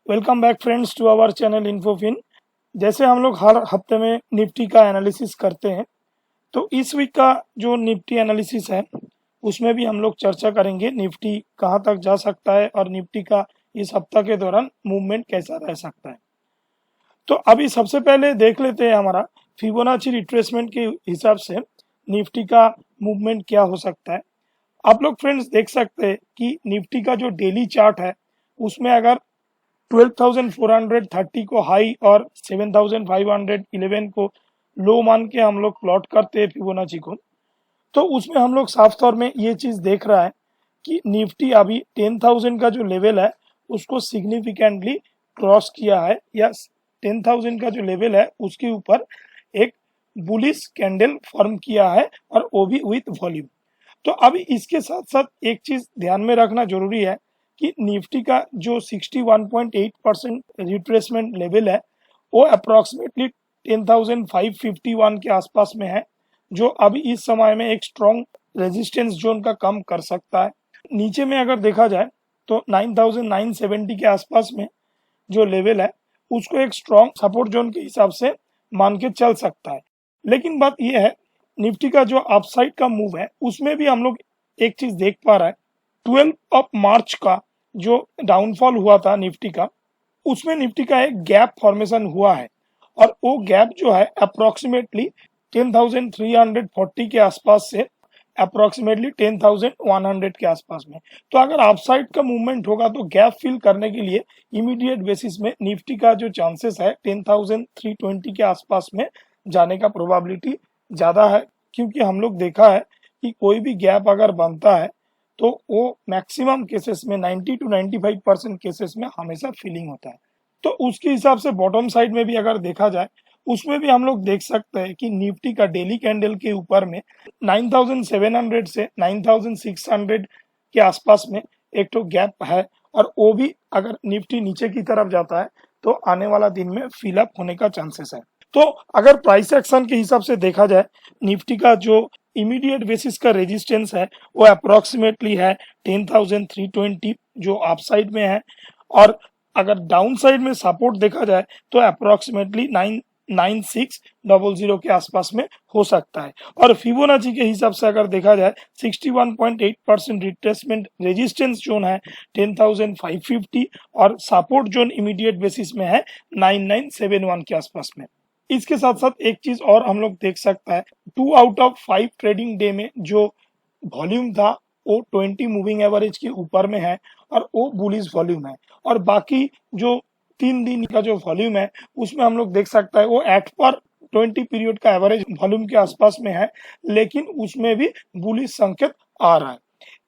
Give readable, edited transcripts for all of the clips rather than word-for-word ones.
Welcome back friends to our channel Infofin. जैसे हम लोग हर हफ्ते में निफ्टी का एनालिसिस करते हैं, तो इस वीक का जो निफ्टी एनालिसिस है उसमें भी हम लोग चर्चा करेंगे निफ्टी कहां तक जा सकता है और निफ्टी का इस हफ्ता के दौरान मूवमेंट कैसा रह सकता है। तो अभी सबसे पहले देख लेते हैं हमारा फिबोनाची रिट्रेसमेंट के हिसाब से निफ्टी का मूवमेंट क्या हो सकता है। आप लोग फ्रेंड्स देख सकते हैं कि निफ्टी का जो डेली चार्ट है उसमें अगर 12,430 को हाई और 7,511 को लो मान के हम लोग प्लॉट करते हैं फिबोनाची को, तो उसमें हम लोग साफ तौर में ये चीज देख रहा है कि निफ्टी अभी 10,000 का जो लेवल है उसको सिग्निफिकेंटली क्रॉस किया है, या 10,000 का जो लेवल है उसके ऊपर एक बुलिश कैंडल फॉर्म किया है और वो भी विथ वॉल्यूम। तो अभी इसके साथ साथ एक चीज ध्यान में रखना जरूरी है कि निफ्टी का जो 61.8% रिट्रेसमेंट लेवल है वो अप्रोक्सीमेटली 10,551 के आसपास में है, जो अभी इस समय में एक स्ट्रॉन्ग रेजिस्टेंस जोन का काम कर सकता है। नीचे में अगर देखा जाए तो 9,970 के आसपास में जो लेवल है उसको एक स्ट्रॉन्ग सपोर्ट जोन के हिसाब से मान के चल सकता है। लेकिन बात यह है निफ्टी का जो अपसाइड का मूव है उसमें भी हम लोग एक चीज देख पा रहा है, 12 मार्च का जो डाउनफॉल हुआ था निफ्टी का, उसमें निफ्टी का एक गैप फॉर्मेशन हुआ है और वो गैप जो है अप्रोक्सीमेटली 10,340 के आसपास से अप्रोक्सीमेटली 10,100 के आसपास में। तो अगर अपसाइड का मूवमेंट होगा तो गैप फिल करने के लिए इमीडिएट बेसिस में निफ्टी का जो चांसेस है 10,320 के आसपास में जाने का प्रोबेबिलिटी ज्यादा है, क्योंकि हम लोग देखा है कि कोई भी गैप अगर बनता है तो वो मैक्सिमम केसेस में 90 to 95% केसेस में हमेशा फिलिंग होता है। तो उसके हिसाब से बॉटम साइड में भी अगर देखा जाए उसमें भी हम लोग देख सकते हैं कि निफ्टी का डेली कैंडल के ऊपर में 9,700 से 9,600 के आसपास में एक तो गैप है, और वो भी अगर निफ्टी नीचे की तरफ जाता है तो आने वाला दिन में फिलअप होने का चांसेस है। तो अगर प्राइस एक्शन के हिसाब से देखा जाए निफ्टी का जो इमीडिएट बेसिस का रेजिस्टेंस है वो अप्रोक्सीमेटली है 10,320 जो अपसाइड में है, और अगर डाउन साइड में सपोर्ट देखा जाए तो अप्रोक्सीमेटली 99600 के आसपास में हो सकता है। और फिबोनाची के हिसाब से अगर देखा जाए 61.8% रिट्रेसमेंट रेजिस्टेंस जोन है 10,550 और सपोर्ट जोन इमीडिएट बेसिस में है 9971 के आसपास में। इसके साथ साथ एक चीज और हम लोग देख सकता है, 2 आउट ऑफ 5 ट्रेडिंग डे में जो वॉल्यूम था वो 20 मूविंग एवरेज के ऊपर में है और वो बुलिश वॉल्यूम है, और बाकी जो 3 दिन का जो वॉल्यूम है उसमें हम लोग देख सकता है वो एट पर 20 पीरियड का एवरेज वॉल्यूम के आसपास में है, लेकिन उसमें भी बुलिश संकेत आ रहा है।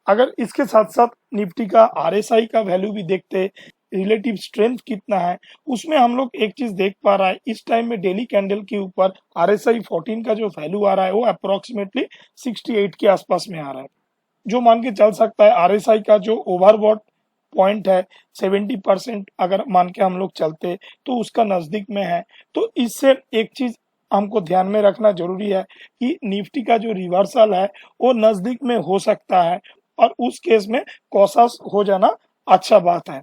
अगर इसके साथ साथ निफ्टी का आरएसआई का वैल्यू भी देखते, रिलेटिव स्ट्रेंथ कितना है, उसमें हम लोग एक चीज देख पा रहा है इस टाइम में डेली कैंडल के ऊपर आरएसआई 14 का जो वैल्यू आ रहा है वो अप्रोक्सीमेटली 68 के आसपास में आ रहा है, जो मान के चल सकता है आरएसआई का जो ओवरबॉट पॉइंट है 70% अगर मान के हम लोग चलते तो उसका नजदीक में है। तो इससे एक चीज हमको ध्यान में रखना जरूरी है कि निफ्टी का जो रिवर्सल है वो नजदीक में हो सकता है, और उस केस में कॉशस हो जाना अच्छा बात है।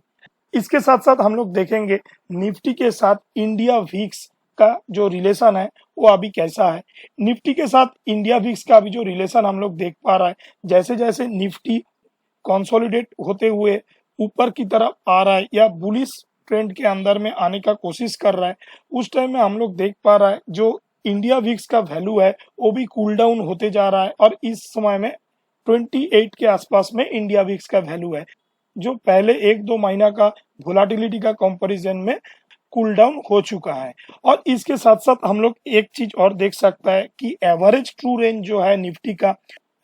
इसके साथ साथ हम लोग देखेंगे निफ्टी के साथ इंडिया विक्स का जो रिलेशन है वो अभी कैसा है। निफ्टी के साथ इंडिया विक्स का अभी जो रिलेशन हम लोग देख पा रहा है, जैसे जैसे निफ्टी कंसोलिडेट होते हुए ऊपर की तरफ आ रहा है या बुलिश ट्रेंड के अंदर में आने का कोशिश कर रहा है, उस टाइम में हम लोग देख पा रहा है जो इंडिया विक्स का वैल्यू है वो भी कूल डाउन होते जा रहा है, और इस समय में 28 के आसपास में इंडिया विक्स का वैल्यू है, जो पहले 1-2 महीना का वोलाटिलिटी का कंपैरिजन में कूल डाउन हो चुका है। और इसके साथ साथ हम लोग एक चीज और देख सकता है कि एवरेज ट्रू रेंज जो है निफ्टी का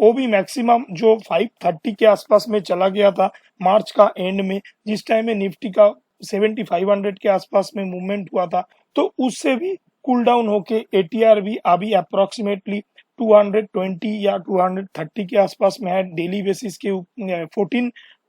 वो भी मैक्सिमम जो 530 के आसपास में चला गया था मार्च का एंड में, जिस टाइम में निफ्टी का 7500 के आसपास में मूवमेंट हुआ था, तो उससे भी कूल डाउन होके एटीआर भी अभी अप्रोक्सीमेटली 220 या 230 के आसपास में है डेली बेसिस के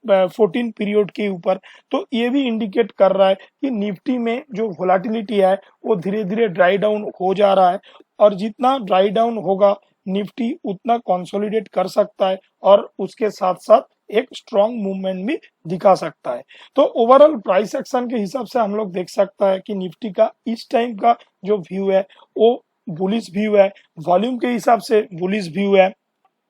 14 पीरियड के ऊपर। तो ये भी इंडिकेट कर रहा है कि निफ्टी में जो वोलाटिलिटी है वो धीरे धीरे ड्राई डाउन हो जा रहा है, और जितना ड्राई डाउन होगा निफ्टी उतना कंसोलिडेट कर सकता है और उसके साथ साथ एक स्ट्रॉन्ग मूवमेंट भी दिखा सकता है। तो ओवरऑल प्राइस एक्शन के हिसाब से हम लोग देख सकता है कि निफ्टी का इस टाइम का जो व्यू है वो बुलिश व्यू है, वॉल्यूम के हिसाब से बुलिश व्यू है।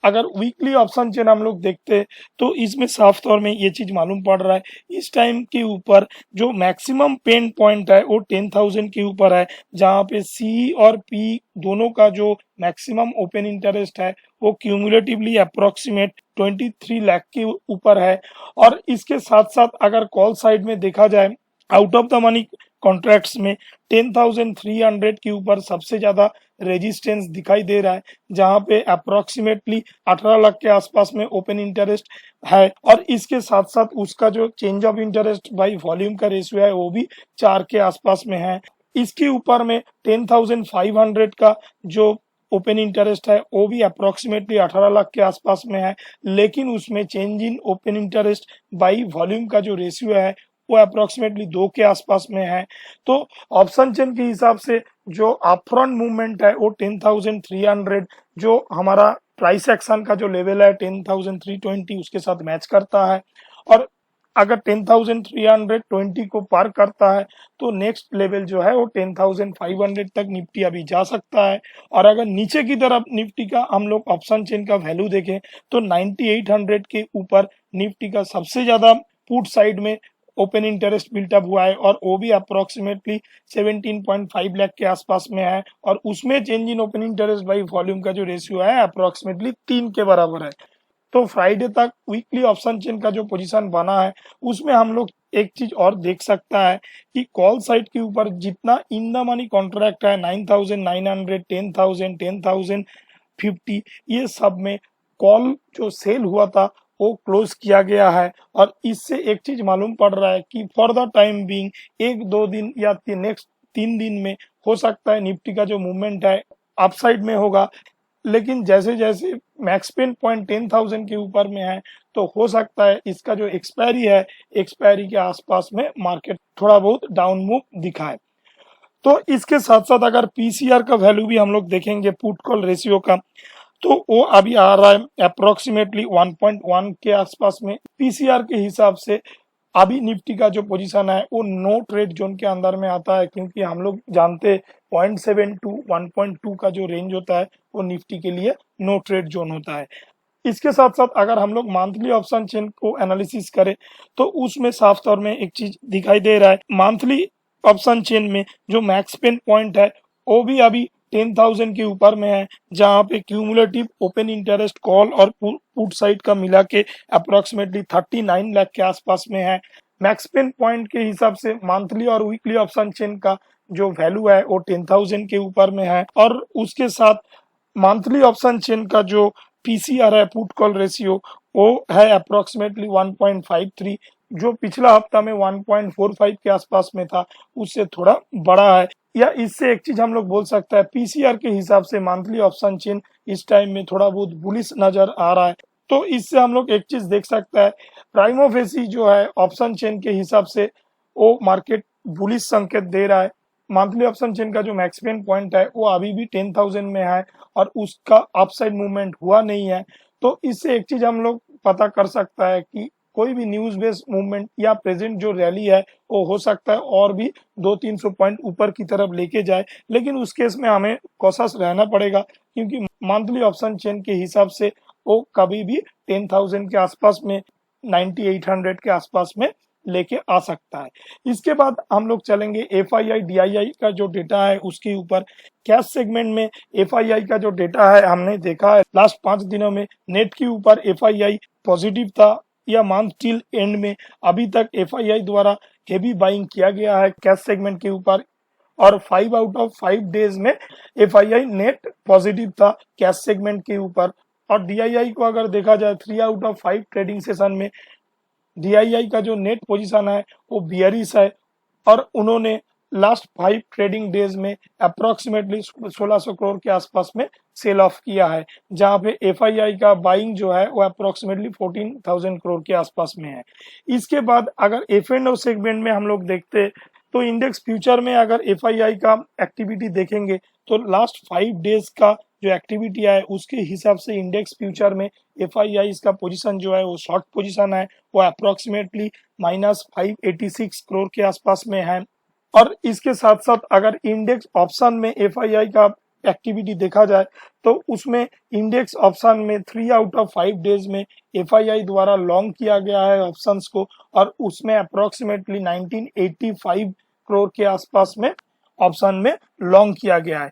अगर वीकली ऑप्शन चेन हम लोग देखते हैं तो इसमें साफ तौर में ये चीज मालूम पड़ रहा है, इस टाइम के ऊपर जो मैक्सिमम पेन पॉइंट है वो 10,000 के ऊपर है, जहां पे सी और पी दोनों का जो मैक्सिमम ओपन इंटरेस्ट है वो क्यूमुलेटिवली अप्रोक्सीमेट 23 लाख के ऊपर है। और इसके साथ साथ अगर कॉल साइड में देखा जाए, out of the money contracts में 10,300 के ऊपर सबसे ज्यादा रेजिस्टेंस दिखाई दे रहा है, जहां पे अप्रोक्सीमेटली 18 लाख के आसपास में ओपन इंटरेस्ट है। और इसके साथ साथ उसका जो change of interest by volume का रेशियो है वो भी 4 के आसपास में है। इसके ऊपर में 10,500 का जो ओपन इंटरेस्ट है वो भी अप्रोक्सीमेटली 18 लाख के आसपास में है, लेकिन उसमें change in open interest by volume का जो रेशियो है वो अप्रोक्सीमेटली 2 के आसपास में है। तो ऑप्शन चेन के हिसाब से जो अपफ्रंट मूवमेंट है वो 10,300, जो हमारा प्राइस एक्शन का जो लेवल है 10,320 उसके साथ मैच करता है। और अगर 10,320 को पार करता है तो नेक्स्ट लेवल जो है वो 10,500 तक निफ्टी अभी जा सकता है। और अगर नीचे की तरफ निफ्टी का हम लोग ऑप्शन चेन का वैल्यू देखें तो 9,800 के ऊपर निफ्टी का सबसे ज्यादा पुट साइड में ओपन इंटरेस्ट बिल्टअप हुआ है, और वो भी अप्रोक्सीमेटली 17.5 लाख के आसपास में है। और उसमें change in open interest by volume का जो रेशियो है अप्रोक्सीमेटली 3 के बराबर है। तो फ्राइडे तक वीकली ऑप्शन चेन का जो पोजीशन बना है उसमें हम लोग एक चीज और देख सकता है कि कॉल साइड के ऊपर जितना इन द मनी कॉन्ट्रैक्ट है 9,900, 10,000, 10,050, ये सब में कॉल जो सेल हुआ था वो क्लोज किया गया है। और इससे एक चीज मालूम पड़ रहा है कि फॉर द टाइम बीइंग 1-2 दिन या नेक्स्ट 3 दिन में हो सकता है निफ्टी का जो मूवमेंट है अपसाइड में होगा, लेकिन जैसे जैसे मैक्स पेन पॉइंट 10,000 के ऊपर में है तो हो सकता है इसका जो एक्सपायरी है, एक्सपायरी के आसपास में मार्केट थोड़ा बहुत डाउन मूव दिखाए। तो इसके साथ साथ अगर पीसीआर का वैल्यू भी हम लोग देखेंगे पुट कॉल रेशियो का, तो वो अभी आ रहा है अप्रोक्सीमेटली 1.1 के आसपास में। पीसीआर के हिसाब से अभी निफ्टी का जो पोजीशन है वो नो ट्रेड जोन के अंदर में आता है, क्योंकि हम लोग जानते हैं 0.7 टू 1.2 का जो रेंज होता है वो निफ्टी के लिए नो ट्रेड जोन होता है। इसके साथ साथ अगर हम लोग मंथली ऑप्शन चेन को एनालिसिस करें तो उसमें साफ तौर में एक चीज दिखाई दे रहा है, मंथली ऑप्शन चेन में जो मैक्स पेन पॉइंट है वो भी अभी 10,000 के ऊपर में है, जहां पे क्यूमुलेटिव ओपन इंटरेस्ट कॉल और पुट साइड का मिला के अप्रोक्सीमेटली 39 लाख के आसपास में है। मैक्स पेन पॉइंट के हिसाब से मंथली और वीकली ऑप्शन चेन का जो वैल्यू है वो 10,000 के ऊपर में है। और उसके साथ मंथली ऑप्शन चेन का जो पीसीआर है पुट कॉल रेशियो वो है अप्रोक्सीमेटली 1.53, जो पिछला हफ्ता में 1.45 के आसपास में था, उससे थोड़ा बड़ा है। या इससे एक चीज हम लोग बोल सकते हैं पीसीआर के हिसाब से मंथली ऑप्शन चेन इस टाइम में थोड़ा बहुत बुलिश नजर आ रहा है। तो इससे हम लोग एक चीज देख सकते हैं, प्राइमो फेसी जो है ऑप्शन चेन के हिसाब से वो मार्केट बुलिश संकेत दे रहा है। मंथली ऑप्शन चेन का जो मैक्सिमम पॉइंट है वो अभी भी 10,000 में है और उसका अपसाइड मूवमेंट हुआ नहीं है। तो इससे एक चीज हम लोग पता कर सकता है कि कोई भी न्यूज बेस्ड मूवमेंट या प्रेजेंट जो रैली है वो हो सकता है और भी 200-300 पॉइंट ऊपर की तरफ लेके जाए, लेकिन उस केस में हमें कॉशस रहना पड़ेगा, क्योंकि मंथली ऑप्शन चेन के हिसाब से वो कभी भी 10,000 के आसपास में, 9,800 के आसपास में लेके आ सकता है। इसके बाद हम लोग चलेंगे एफआईआई डीआईआई का जो डेटा है उसके ऊपर। कैश सेगमेंट में एफआईआई का जो डेटा है हमने देखा है लास्ट 5 दिनों में नेट के ऊपर एफआईआई पॉजिटिव था, या मंथ टिल एंड में अभी तक एफआईआई द्वारा हेवी बाइंग किया गया है कैश सेगमेंट के ऊपर, और 5 आउट ऑफ 5 डेज में एफआईआई नेट पॉजिटिव था कैश सेगमेंट के ऊपर। और डीआईआई को अगर देखा जाए 3 आउट ऑफ 5 ट्रेडिंग सेशन में डीआईआई का जो नेट पोजीशन है वो बियरिश है, और उन्होंने लास्ट 5 ट्रेडिंग डेज में अप्रोक्सीमेटली 1600 करोड़ के आसपास में सेल ऑफ किया है, जहां पे एफआईआई का बाइंग जो है वो अप्रोक्सीमेटली 14,000 करोड़ के आसपास में है। इसके बाद अगर एफ एंड ओ सेगमेंट में हम लोग देखते तो इंडेक्स फ्यूचर में अगर एफआईआई का एक्टिविटी देखेंगे तो लास्ट 5 डेज का जो एक्टिविटी है उसके हिसाब से इंडेक्स फ्यूचर में FII का पोजीशन जो है वो शॉर्ट पोजीशन है, वो अप्रोक्सीमेटली -586 करोड़ के आसपास में है। और इसके साथ साथ अगर इंडेक्स ऑप्शन में FII का एक्टिविटी देखा जाए तो उसमें इंडेक्स ऑप्शन में 3 आउट ऑफ 5 डेज में FII द्वारा लॉन्ग किया गया है ऑप्शंस को, और उसमें अप्रोक्सीमेटली 1985 करोड़ के आसपास में ऑप्शन में लॉन्ग किया गया है।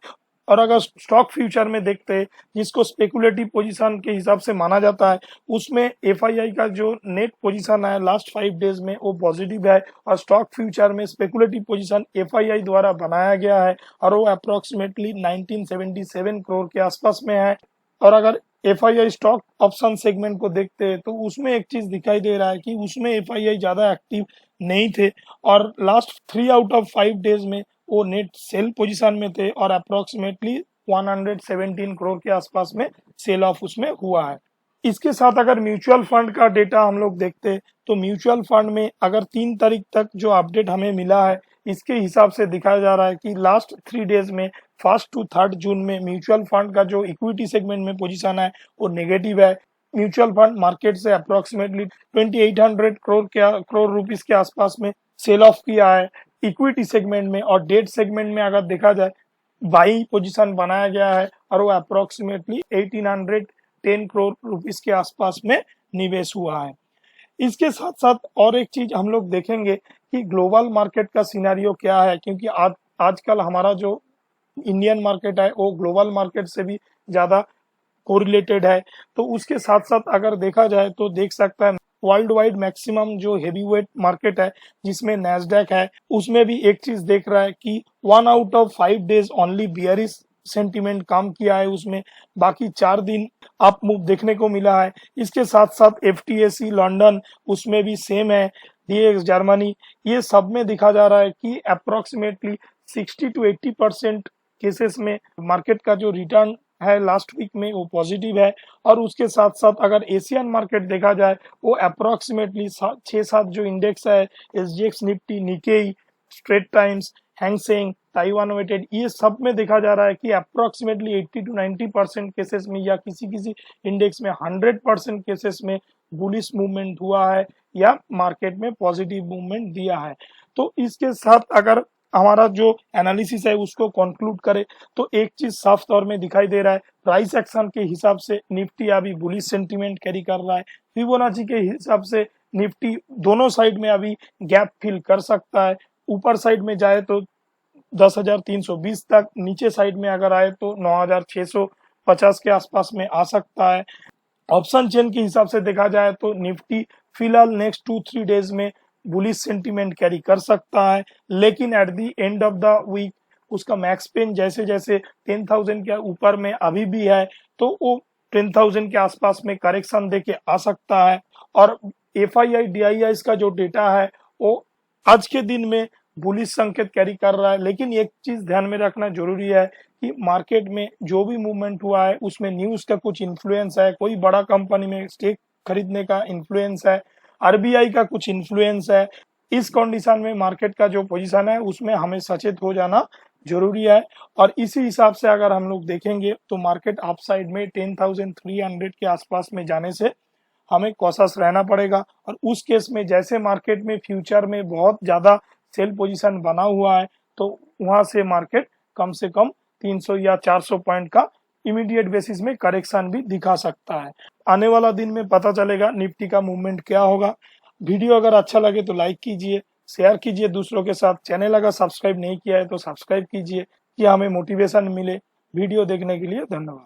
और अगर स्टॉक फ्यूचर में देखते हैं जिसको स्पेकुलेटिव पोजीशन के हिसाब से माना जाता है, उसमें FII का जो नेट पोजीशन है लास्ट 5 डेज में वो पॉजिटिव है, और स्टॉक फ्यूचर में स्पेकुलेटिव पोजीशन FII द्वारा बनाया गया है और वो अप्रोक्सीमेटली 1977 करोड़ के आसपास में है। और अगर FII स्टॉक ऑप्शन सेगमेंट को देखते हैं तो उसमें एक चीज दिखाई दे रहा है कि उसमें FII ज्यादा एक्टिव नहीं थे, और लास्ट 3 आउट ऑफ 5 डेज में वो नेट सेल पोजीशन में थे और अप्रोक्सीमेटली 117 करोड़ के आसपास में सेल ऑफ उसमें हुआ है। इसके साथ अगर म्यूचुअल फंड का डेटा हम लोग देखते हैं तो म्यूचुअल फंड में अगर 3 तारीख तक जो अपडेट हमें मिला है इसके हिसाब से दिखाया जा रहा है कि लास्ट 3 डेज में 1 to 3 जून में म्यूचुअल फंड का जो इक्विटी सेगमेंट में पोजीशन है वो नेगेटिव है। म्यूचुअल फंड मार्केट से अप्रोक्सीमेटली 2800 करोड़ रुपीस के आसपास में सेल ऑफ किया है इक्विटी सेगमेंट में, और डेट सेगमेंट में अगर देखा जाए बाई पोजीशन बनाया गया है और वो अप्रोक्सीमेटली 1810 करोड़ रुपीस के आसपास में निवेश हुआ है। इसके साथ साथ और एक चीज हम लोग देखेंगे कि ग्लोबल मार्केट का सिनेरियो क्या है, क्योंकि आजकल हमारा जो इंडियन मार्केट है वो ग्लोबल मार्केट से भी ज्यादा कोरिलेटेड है। तो उसके साथ साथ अगर देखा जाए तो देख सकता है वर्ल्ड वाइड मैक्सिमम जो हेवीवेट मार्केट है जिसमें नैस्डैक है, उसमें भी एक चीज देख रहा है कि 1 out of 5 days only bearish sentiment काम किया है, उसमें बाकी 4 दिन अप मूव देखने को मिला है। इसके साथ साथ FTSE लंदन उसमें भी सेम है, DAX जर्मनी, ये सब में दिखा जा रहा है कि अप्रोक्सीमेटली 60 to 80% केसेस में मार्केट का जो रिटर्न है लास्ट वीक में वो पॉजिटिव है। और उसके साथ साथ अगर एशियन मार्केट देखा जाए वो अप्रोक्सीमेटली 6-7 जो इंडेक्स है SGX Nifty, Nikkei, Straits Times, Hang Seng, Taiwan weighted, ये सब में देखा जा रहा है कि अप्रोक्सीमेटली 80 to 90% केसेस में या किसी किसी इंडेक्स में 100% केसेस में बुलिश मूवमेंट हुआ है या मार्केट में पॉजिटिव मूवमेंट दिया है। तो इसके साथ अगर हमारा जो एनालिसिस है उसको कंक्लूड करे तो एक चीज साफ तौर में दिखाई दे रहा है, प्राइस एक्शन के हिसाब से निफ्टी अभी बुलिश सेंटीमेंट कैरी कर रहा है। फिबोनाची के हिसाब से निफ्टी दोनों साइड में अभी गैप फिल कर सकता है, ऊपर साइड में जाए तो 10,320 तक, नीचे साइड में अगर आए तो 9,650 के आसपास में आ सकता है। ऑप्शन चेन के हिसाब से देखा जाए तो निफ्टी फिलहाल नेक्स्ट 2-3 डेज में बुलिश सेंटीमेंट कैरी कर सकता है, लेकिन at the end of the week उसका मैक्स पेन जैसे जैसे 10,000 के ऊपर में अभी भी है तो वो 10,000 के आसपास में करेक्शन देके आ सकता है। और FII DII का जो डेटा है वो आज के दिन में बुलिश संकेत कैरी कर रहा है, लेकिन एक चीज ध्यान में रखना जरूरी है कि मार्केट में जो भी मूवमेंट हुआ है उसमें न्यूज का कुछ इन्फ्लुएंस है, कोई बड़ा कंपनी में स्टेक खरीदने का इन्फ्लुएंस है, RBI का कुछ इन्फ्लुएंस है। इस कंडीशन में मार्केट का जो पोजीशन है उसमें हमें सचेत हो जाना जरूरी है। और इसी हिसाब से अगर हम लोग देखेंगे तो मार्केट अपसाइड में 10,300 के आसपास में जाने से हमें कॉशस रहना पड़ेगा। और उस केस में जैसे मार्केट में फ्यूचर में बहुत ज्यादा सेल पोजीशन बना हुआ है तो वहां से मार्केट कम से कम 300 या 400 पॉइंट का इमीडिएट बेसिस में करेक्शन भी दिखा सकता है। आने वाला दिन में पता चलेगा निफ्टी का मूवमेंट क्या होगा। वीडियो अगर अच्छा लगे तो लाइक कीजिए, शेयर कीजिए दूसरों के साथ। चैनल अगर सब्सक्राइब नहीं किया है तो सब्सक्राइब कीजिए कि हमें मोटिवेशन मिले। वीडियो देखने के लिए धन्यवाद।